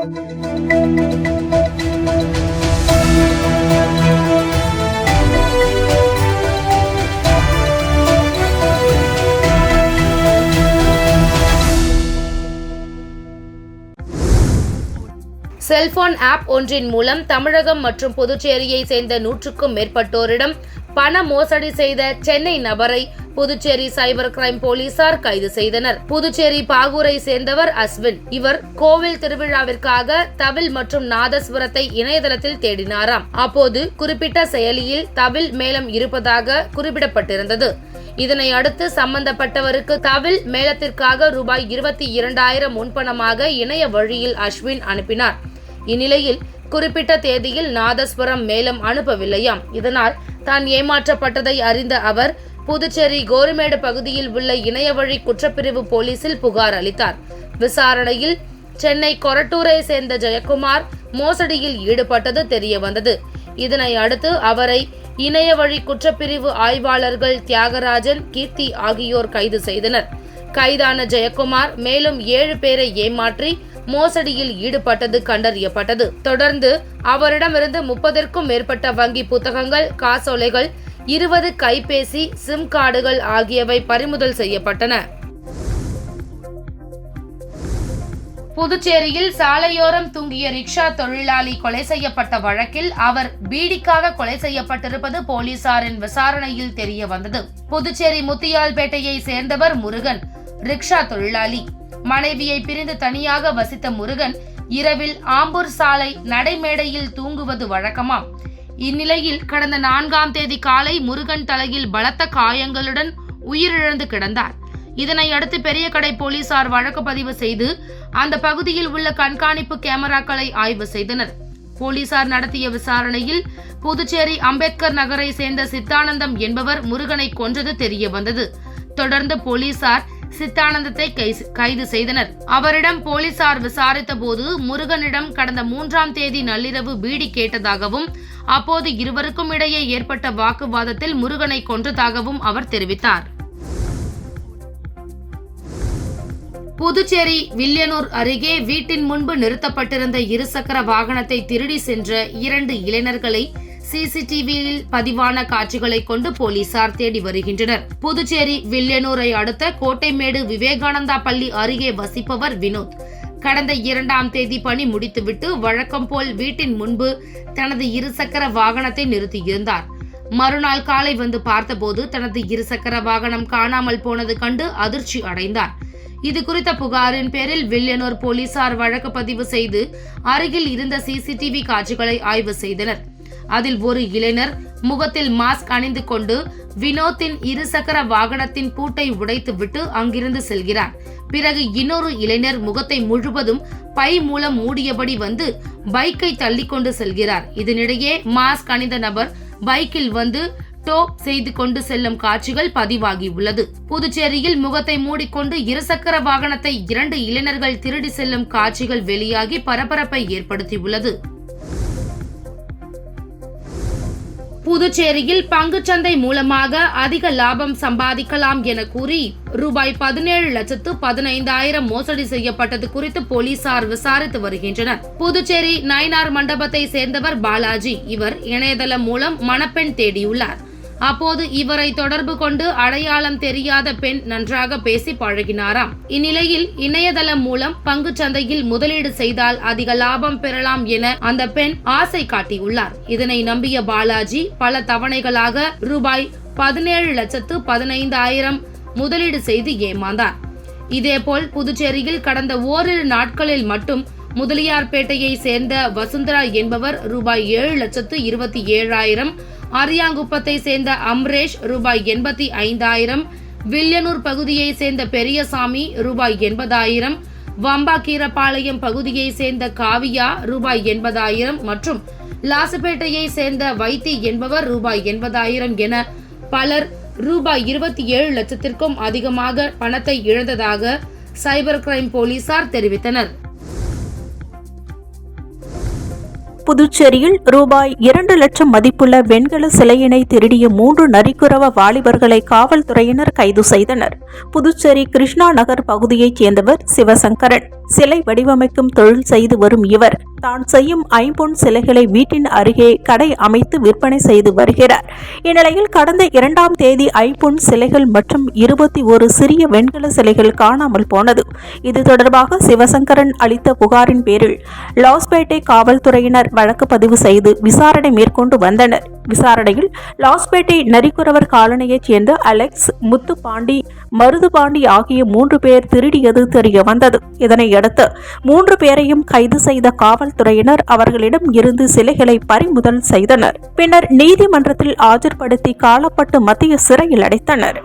Cellphone app ஒன்றின் மூலம் தமிழகம் மற்றும் புதுச்சேரியை சேர்ந்த 100க்கும் மேற்பட்டோரிடம் பண மோசடி செய்த சென்னை நபரை புதுச்சேரி சைபர் கிரைம் போலீசார் கைது செய்தனர். புதுச்சேரி பாகூரை சேர்ந்தவர் அஸ்வின். இவர் கோவில் திருவிழாவிற்காக தவில் மற்றும் நாதஸ்வரத்தை இணையதளத்தில் தேடினாராம். அப்போது குறிப்பிட்ட செயலியில் தவில் மேளம் இருப்பதாக குறிப்பிடப்பட்டிருந்தது. இதனை அடுத்து சம்பந்தப்பட்டவருக்கு தவில் மேளத்திற்காக ரூபாய் 22,000 முன்பணமாக இணைய வழியில் அஸ்வின் அனுப்பினார். இந்நிலையில் குறிப்பிட்ட தேதியில் நாதஸ்வரம் மேளம் அனுப்பவில்லையாம். இதனால் தான் ஏமாற்றப்பட்டதை அறிந்த அவர் புதுச்சேரி கோரிமேடு பகுதியில் உள்ள இணையவழி குற்றப்பிரிவு போலீசில் புகார் அளித்தார். விசாரணையில் சென்னை கொரட்டூரை சேர்ந்த ஜெயக்குமார் மோசடியில் ஈடுபட்டது தெரியவந்தது. இதனை அடுத்து அவரை இணையவழி குற்றப்பிரிவு ஆய்வாளர்கள் தியாகராஜன், கீர்த்தி ஆகியோர் கைது செய்தனர். கைதான ஜெயக்குமார் மேலும் 7 பேரை ஏமாற்றி மோசடியில் ஈடுபட்டது கண்டறியப்பட்டது. தொடர்ந்து அவரிடமிருந்து 30க்கும் மேற்பட்ட வங்கி புத்தகங்கள், காசோலைகள், 20 கைபேசி, சிம் கார்டுகள் ஆகியவை பறிமுதல் செய்யப்பட்டன. புதுச்சேரியில் சாலையோரம் தூங்கிய ரிக்ஷா தொழிலாளி கொலை செய்யப்பட்ட வழக்கில் அவர் பீடிக்காக கொலை செய்யப்பட்டிருப்பது போலீசாரின் விசாரணையில் தெரிய வந்தது. புதுச்சேரி முத்தியால்பேட்டையை சேர்ந்தவர் முருகன், ரிக்ஷா தொழிலாளி. மனைவியை பிரிந்து தனியாக வசித்த முருகன் இரவில் ஆம்பூர் சாலை நடைமேடையில் தூங்குவது வழக்கமாம். இந்நிலையில் கடந்த 4ஆம் தேதி காலை முருகன் தலையில் பலத்த காயங்களுடன் உயிரிழந்து கிடந்தார். இதனை அடுத்து பெரிய கடை போலீசார் வழக்கு பதிவு செய்து அந்த பகுதியில் உள்ள கண்காணிப்பு கேமராக்களை ஆய்வு செய்தனர். போலீசார் நடத்திய விசாரணையில் புதுச்சேரி அம்பேத்கர் நகரை சேர்ந்த சித்தானந்தம் என்பவர் முருகனை கொன்றது தெரிய வந்தது. தொடர்ந்து போலீசார் சித்தானந்தத்தை கைது செய்தனர். அவரிடம் போலீசார் விசாரித்த போது முருகனிடம் கடந்த 3ஆம் தேதி நள்ளிரவு பீடி கேட்டதாகவும் அப்போது இருவருக்கும் இடையே ஏற்பட்ட வாக்குவாதத்தில் முருகனை கொன்றதாகவும் அவர் தெரிவித்தார். புதுச்சேரி வில்லியனூர் அருகே வீட்டின் முன்பு நிறுத்தப்பட்டிருந்த இருசக்கர வாகனத்தை திருடி சென்ற 2 இளைஞர்களை சிசிடிவியில் பதிவான காட்சிகளை கொண்டு போலீசார் தேடி வருகின்றனர். புதுச்சேரி வில்லியனூரை அடுத்த கோட்டைமேடு விவேகானந்தா பள்ளி அருகே வசிப்பவர் வினோத். கடந்த 2ஆம் தேதி பணி முடித்துவிட்டு வழக்கம் போல் வீட்டின் முன்பு தனது இருசக்கர வாகனத்தை நிறுத்தியிருந்தார். மறுநாள் காலை வந்து பார்த்தபோது தனது இருசக்கர வாகனம் காணாமல் போனது கண்டு அதிர்ச்சி அடைந்தார். இது குறித்த புகாரின் பேரில் வில்லியனூர் போலீசார் வழக்கு பதிவு செய்து அருகில் இருந்த சிசிடிவி காட்சிகளை ஆய்வு செய்தனர். அதில் ஒரு இளைஞர் முகத்தில் மாஸ்க் அணிந்து கொண்டு வினோத்தின் இருசக்கர வாகனத்தின் பூட்டை உடைத்துவிட்டு அங்கிருந்து செல்கிறார். பிறகு இன்னொரு இளைஞர் முகத்தை முழுவதும் பை மூலம் மூடியபடி வந்து பைக்கை தள்ளி கொண்டு செல்கிறார். இதனிடையே மாஸ்க் அணிந்த நபர் பைக்கில் வந்து டோப் செய்து கொண்டு செல்லும் காட்சிகள் பதிவாகியுள்ளது. புதுச்சேரியில் முகத்தை மூடிக்கொண்டு இருசக்கர வாகனத்தை 2 இளைஞர்கள் திருடி செல்லும் காட்சிகள் வெளியாகி பரபரப்பை ஏற்படுத்தியுள்ளது. புதுச்சேரியில் பங்குச்சந்தை மூலமாக அதிக லாபம் சம்பாதிக்கலாம் என கூறி ரூபாய் 17,15,000 மோசடி செய்யப்பட்டது குறித்து போலீசார் விசாரித்து வருகின்றனர். புதுச்சேரி நயினார் மண்டபத்தை சேர்ந்தவர் பாலாஜி. இவர் இணையதளம் மூலம் மணப்பெண் தேடியுள்ளார். அப்போது இவரை தொடர்பு கொண்டு அடையாளம் தெரியாத பெண் நன்றாக பேசி பழகினாராம். இந்நிலையில் இணையதளம் மூலம் பங்கு சந்தையில் முதலீடு செய்தால் அதிக லாபம் பெறலாம் என அந்த பெண் ஆசை காட்டியுள்ளார். இதனை நம்பிய பாலாஜி பல தவணைகளாக ரூபாய் 17,15,000 முதலீடு செய்து ஏமாந்தார். இதேபோல் புதுச்சேரியில் கடந்த ஓரிரு நாட்களில் மட்டும் முதலியார்பேட்டையை சேர்ந்த வசுந்தரா என்பவர் ரூபாய் 7,27,000, அரியாங்குப்பத்தை சேர்ந்த அம்ரேஷ் ரூபாய் 85,000, வில்லியனூர் பகுதியை சேர்ந்த பெரியசாமி ரூபாய் 80,000, வம்பாக்கீரபாளையம் பகுதியை சேர்ந்த காவியா ரூபாய் 80,000 மற்றும் லாசுப்பேட்டையை சேர்ந்த வைத்தி என்பவர் ரூபாய் 80,000 என பலர் ரூபாய் 27 லட்சத்திற்கும் அதிகமாக பணத்தை இழந்ததாக சைபர் கிரைம் போலீசார் தெரிவித்தனர். புதுச்சேரியில் ரூபாய் 2 லட்சம் மதிப்புள்ள வெண்கல சிலையினை திருடிய 3 நரிக்குறவ வாலிபர்களை காவல்துறையினர் கைது செய்தனர். புதுச்சேரி கிருஷ்ணா நகர் பகுதியைச் சேர்ந்தவர் சிவசங்கரன். சிலை வடிவமைக்கும் தொழில் செய்து வரும் இவர் தான் செய்யும் ஐம்பொன் சிலைகளை வீட்டின் அருகே கடை அமைத்து விற்பனை செய்து வருகிறார். இந்நிலையில் கடந்த 2ஆம் தேதி ஐம்பொன் சிலைகள் மற்றும் 21 சிறிய வெண்கல சிலைகள் காணாமல் போனது. இது தொடர்பாக சிவசங்கரன் அளித்த புகாரின் பேரில் லாஸ்பேட்டை காவல்துறையினர் வழக்கு பதிவு செய்து விசாரணை மேற்கொண்டு வந்தனர். விசாரணையில் லாஸ்பேட்டை நரிக்குறவர் காலனியைச் சேர்ந்த அலெக்ஸ், முத்துப்பாண்டி, மருதுபாண்டி ஆகிய 3 பேர் திருடியது தெரிய வந்தது. இதனையடுத்து 3 பேரையும் கைது செய்த காவல்துறையினர் அவர்களிடம் இருந்து சிலைகளை பறிமுதல் செய்தனர். பின்னர் நீதிமன்றத்தில் ஆஜர்படுத்தி காலப்பட்டு மத்திய சிறையில் அடைத்தனர்.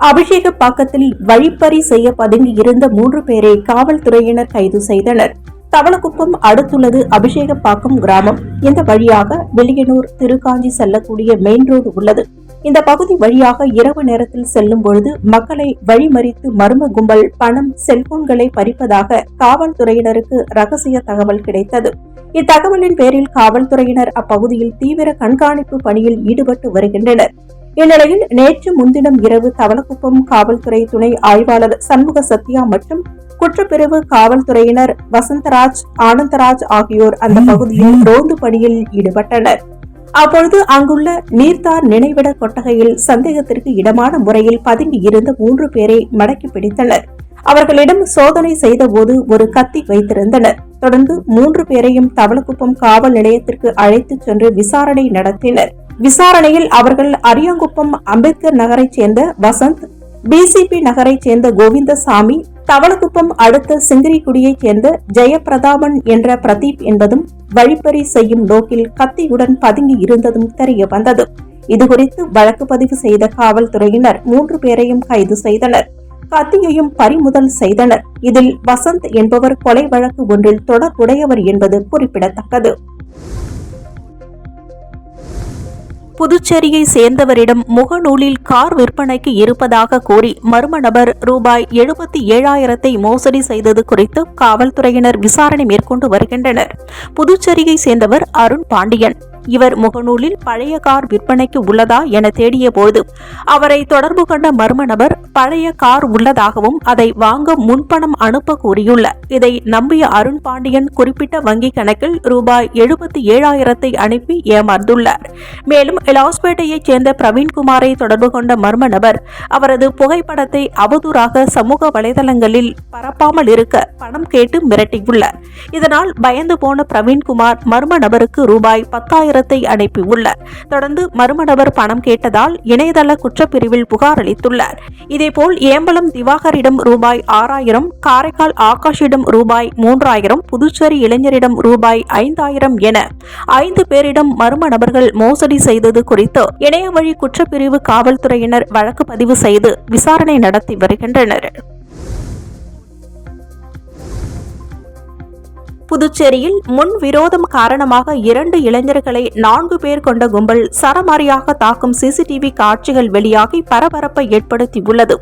அபிஷேகப்பாக்கத்தில் வழிப்பறி செய்ய பதுங்கி இருந்த 3 பேரை காவல்துறையினர் கைது செய்தனர். தவளக்குப்பம் அடுத்துள்ளது அபிஷேகப்பாக்கம் கிராமம். இந்த வழியாக வெளியனூர், திருக்காஞ்சி செல்லக்கூடிய மெயின் ரோடு உள்ளது. இந்த பகுதி வழியாக இரவு நேரத்தில் செல்லும் பொழுது மக்களை வழிமறித்து மர்ம கும்பல் பணம், செல்போன்களை பறிப்பதாக காவல்துறையினருக்கு ரகசிய தகவல் கிடைத்தது. இத்தகவலின் பேரில் காவல்துறையினர் அப்பகுதியில் தீவிர கண்காணிப்பு பணியில் ஈடுபட்டு வருகின்றனர். இந்நிலையில் நேற்று முன்தினம் இரவு தவளக்குப்பம் காவல்துறை துணை ஆய்வாளர் சண்முக சத்யா மற்றும் குற்றப்பிரிவு காவல்துறையினர் வசந்தராஜ், ஆனந்தராஜ் ஆகியோர் அந்த பகுதியில் ரோந்து பணியில் ஈடுபட்டனர். அப்பொழுது அங்குள்ள நீர்த்தார் நினைவிட கொட்டகையில் சந்தேகத்திற்கு இடமான முறையில் பதுங்கி இருந்த 3 பேரை மடக்கி பிடித்தனர். அவர்களிடம் சோதனை செய்த போது ஒரு கத்தி வைத்திருந்தனர். தொடர்ந்து 3 பேரையும் தவளக்குப்பம் காவல் நிலையத்திற்கு அழைத்துச் சென்று விசாரணை நடத்தினர். விசாரணையில் அவர்கள் அரியாங்குப்பம் அம்பேத்கர் நகரைச் சேர்ந்த வசந்த், பிசிபி நகரைச் சேர்ந்த கோவிந்தசாமி, தவளக்குப்பம் அடுத்த சிங்கிரிக்குடியைச் சேர்ந்த ஜெயபிரதாபன் என்ற பிரதீப் என்பதும் வழிப்பறி செய்யும் நோக்கில் கத்தியுடன் பதுங்கி இருந்ததும் தெரிய வந்தது. இதுகுறித்து வழக்கு பதிவு செய்த காவல்துறையினர் 3 பேரையும் கைது செய்தனர். கத்தியையும் பறிமுதல் செய்தனர். இதில் வசந்த் என்பவர் கொலை வழக்கு ஒன்றில் தொடர்புடையவர் என்பது குறிப்பிடத்தக்கது. புதுச்சேரியை சேர்ந்தவரிடம் முகநூலில் கார் விற்பனைக்கு இருப்பதாக கூறி மர்ம நபர் ரூபாய் 77,000 மோசடி செய்தது குறித்து காவல்துறையினர் விசாரணை மேற்கொண்டு வருகின்றனர். புதுச்சேரியை சேர்ந்தவர் அருண் பாண்டியன். இவர் முகநூலில் பழைய கார் விற்பனைக்கு உள்ளதா என தேடிய போது அவரை தொடர்பு கொண்ட மர்ம நபர் பழைய கார் உள்ளதாகவும் அதை வாங்க முன்பணம் அனுப்ப கூறியுள்ளார். இதை நம்பிய அருண் பாண்டியன் குறிப்பிட்ட வங்கி கணக்கில் ரூபாய் 77,000 அனுப்பி ஏமாந்துள்ளார். மேலும் லாஸ்பேட்டையைச் சேர்ந்த பிரவீன்குமாரை தொடர்பு கொண்ட மர்ம நபர் அவரது புகைப்படத்தை அவதூறாக சமூக வலைதளங்களில் பரப்பாமல் இருக்க பணம் கேட்டு மிரட்டியுள்ளார். இதனால் பயந்து போன பிரவீன்குமார் மர்ம நபருக்கு ரூபாய் 10,000 அனுப்பியுள்ளார். தொடர்ந்து மர்ம நபர் பணம் கேட்டதால் இணையதள குற்றப்பிரிவில் புகார் அளித்துள்ளார். இதேபோல் ஏம்பலம் திவாகரிடம் ரூபாய் 6,000, காரைக்கால் ஆகாஷிடம் ரூபாய் 3,000, புதுச்சேரி இளைஞரிடம் ரூபாய் 5,000 என 5 பேரிடம் மர்ம நபர்கள் மோசடி செய்தது குறித்து இணையவழி குற்றப்பிரிவு காவல்துறையினர் வழக்கு பதிவு செய்து விசாரணை நடத்தி வருகின்றனர். புதுச்சேரியில் முன் விரோதம் காரணமாக 2 இளைஞர்களை 4 பேர் கொண்ட கும்பல் சரமாரியாக தாக்கும் சிசிடிவி காட்சிகள் வெளியாகி பரபரப்பை ஏற்படுத்தியுள்ளது.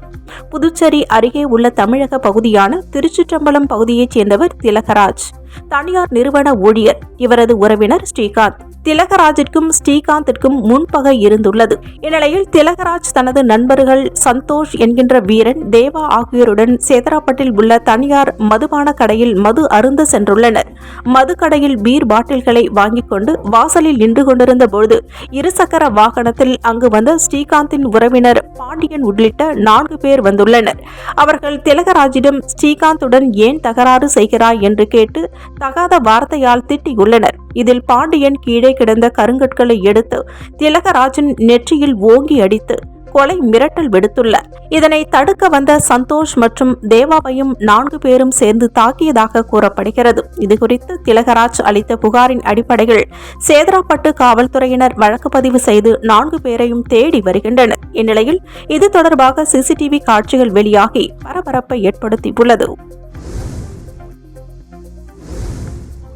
புதுச்சேரி அருகே உள்ள தமிழக பகுதியான திருச்சிற்றம்பலம் பகுதியைச் சேர்ந்தவர் திலகராஜ். தனியார் நிறுவன ஊழியர். இவரது உறவினர் ஸ்ரீகாந்த். திலகராஜிற்கும் ஸ்ரீகாந்திற்கும் முன்பகை இருந்துள்ளது. இந்நிலையில் திலகராஜ் தனது நண்பர்கள் சந்தோஷ் என்கின்ற வீரன், தேவா ஆகியோருடன் சேதராப்பட்டில் உள்ள தனியார் மதுபான கடையில் மது அருந்த சென்றுள்ளனர். மது கடையில் பீர் பாட்டில்களை வாங்கிக் கொண்டு வாசலில் நின்று கொண்டிருந்த பொழுது இருசக்கர வாகனத்தில் அங்கு வந்த ஸ்ரீகாந்தின் உறவினர் பாண்டியன் உள்ளிட்ட 4 பேர் வந்துள்ளனர். அவர்கள் திலகராஜிடம் ஸ்ரீகாந்துடன் ஏன் தகராறு செய்கிறாய் என்று கேட்டு தகாத வார்த்தையால் திட்டியுள்ளனர். இதில் பாண்டியன் கீழே கிடந்த கருங்கற்களை எடுத்து திலகராஜின் நெற்றியில் ஓங்கி அடித்து கொலை மிரட்டல் விடுத்துள்ளார். இதனை தடுக்க வந்த சந்தோஷ் மற்றும் தேவாவையும் 4 பேரும் சேர்ந்து தாக்கியதாக கூறப்படுகிறது. இதுகுறித்து திலகராஜ் அளித்த புகாரின் அடிப்படையில் சேதராப்பட்டு காவல்துறையினர் வழக்கு பதிவு செய்து 4 பேரையும் தேடி வருகின்றனர். இந்நிலையில் இது தொடர்பாக சிசிடிவி காட்சிகள் வெளியாகி பரபரப்பை ஏற்படுத்தியுள்ளது.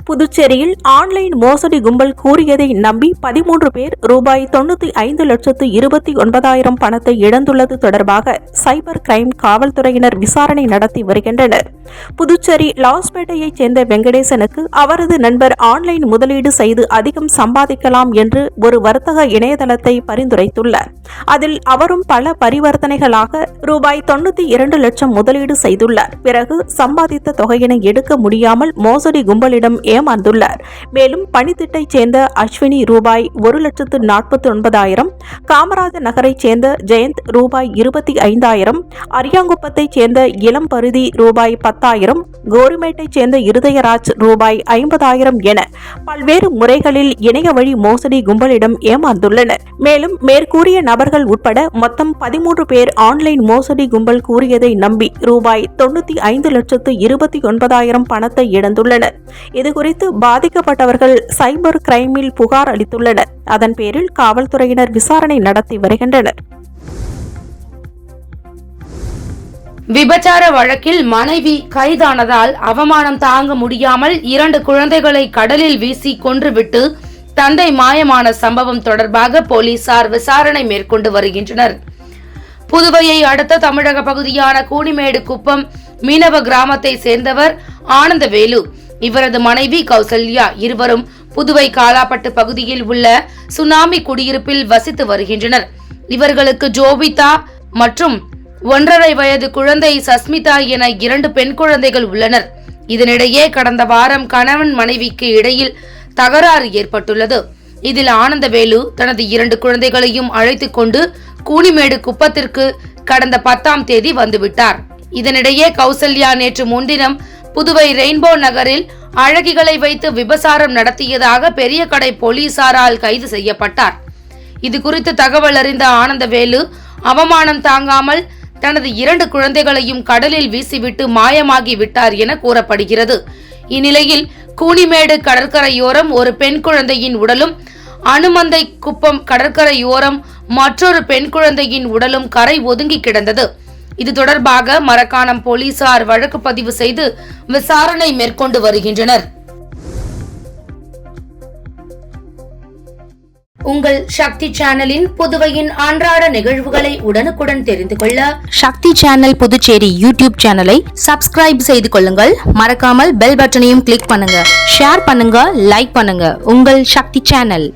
புதுச்சேரியில் ஆன்லைன் மோசடி கும்பல் கூறியதை நம்பி 13 பேர் ரூபாய் 95,29,000 பணத்தை இழந்துள்ளது தொடர்பாக சைபர் கிரைம் காவல்துறையினர் விசாரணை நடத்தி வருகின்றனர். புதுச்சேரி லாஸ்பேட்டையைச் சேர்ந்த வெங்கடேசனுக்கு அவரது நண்பர் ஆன்லைன் முதலீடு செய்து அதிகம் சம்பாதிக்கலாம் என்று ஒரு வர்த்தக இணையதளத்தை பரிந்துரைத்துள்ளார். அதில் அவரும் பல பரிவர்த்தனைகளாக ரூபாய் 92 லட்சம் முதலீடு செய்துள்ளார். பிறகு சம்பாதித்த தொகையினை எடுக்க முடியாமல் மோசடி கும்பலிடம் ஏமாந்துள்ளார். மேலும் பணித்திட்டைச் சேர்ந்த அஸ்வினி ரூபாய் 1,49,000, காமராஜர் நகரைச் சேர்ந்த ஜெயந்த் ரூபாய் 25,000, அரியாங்குப்பத்தைச் சேர்ந்த இளம் பருதி ரூபாய் 10,000, கோரிமேட்டைச் சேர்ந்த இருதயராஜ் ரூபாய் 50,000 என பல்வேறு முறைகளில் இணைய வழி மோசடி கும்பலிடம் ஏமாந்துள்ளனர். மேலும் மேற்கூறிய நபர்கள் உட்பட மொத்தம் 13 பேர் ஆன்லைன் மோசடி கும்பல் கூறியதை நம்பி ரூபாய் 95,29,000 பணத்தை இழந்துள்ளனர். இதுகுறித்து பாதிக்கப்பட்டவர்கள் சைபர் கிரைமில் புகார் அளித்துள்ளனர். அதன் பேரில் காவல்துறையினர் விசாரணை நடத்தி வருகின்றனர். விபச்சார வழக்கில் மனைவி கைதானதால் அவமானம் தாங்க முடியாமல் 2 குழந்தைகளை கடலில் வீசி கொன்றுவிட்டு தந்தை மாயமான சம்பவம் தொடர்பாக போலீசார் விசாரணை மேற்கொண்டு வருகின்றனர். புதுவையை அடுத்த தமிழக பகுதியான கூனிமேடு குப்பம் மீனவ கிராமத்தை சேர்ந்தவர் ஆனந்தவேலு. இவரது மனைவி கௌசல்யா இருவரும் புதுவை காலாப்பட்டு பகுதியில் உள்ள சுனாமி குடியிருப்பில் வசித்து வருகின்றனர். இவர்களுக்கு ஜோபிதா மற்றும் 1.5 வயது குழந்தை சஸ்மிதா என 2 பெண் குழந்தைகள் உள்ளனர். இதனிடையே கடந்த வாரம் கணவன் மனைவிக்கு இடையில் தகராறு ஏற்பட்டுள்ளது. இதில் ஆனந்தவேலு தனது 2 குழந்தைகளையும் அழைத்துக் கொண்டு கூனிமேடு குப்பத்திற்கு கடந்த 10ஆம் தேதி வந்துவிட்டார். இதனிடையே கௌசல்யா நேற்று முன்தினம் புதுவை ரெயின்போ நகரில் அழகிகளை வைத்து விபசாரம் நடத்தியதாக பெரிய கடை போலீசாரால் கைது செய்யப்பட்டார். இது குறித்து தகவல் அறிந்த ஆனந்தவேலு அவமானம் தாங்காமல் தனது 2 குழந்தைகளையும் கடலில் வீசிவிட்டு மாயமாகி விட்டார் என கூறப்படுகிறது. இந்நிலையில் கூனிமேடு கடற்கரையோரம் ஒரு பெண் குழந்தையின் உடலும், அனுமந்தை குப்பம் கடற்கரையோரம் மற்றொரு பெண் குழந்தையின் உடலும் கரை ஒதுங்கி கிடந்தது. இது தொடர்பாக மரக்காணம் போலீசார் வழக்கு பதிவு செய்து விசாரணை மேற்கொண்டு வருகின்றனர். உங்கள் சக்தி சேனலின் புதுவையின் அன்றாட நிகழ்வுகளை உடனுக்குடன் தெரிந்து கொள்ள சக்தி சேனல் புதுச்சேரி யூடியூப் சேனலை சப்ஸ்கிரைப் செய்து கொள்ளுங்கள். மறக்காமல் பெல் பட்டனையும் கிளிக் பண்ணுங்க, ஷேர் பண்ணுங்க, லைக் பண்ணுங்க. உங்கள் சக்தி சேனல்.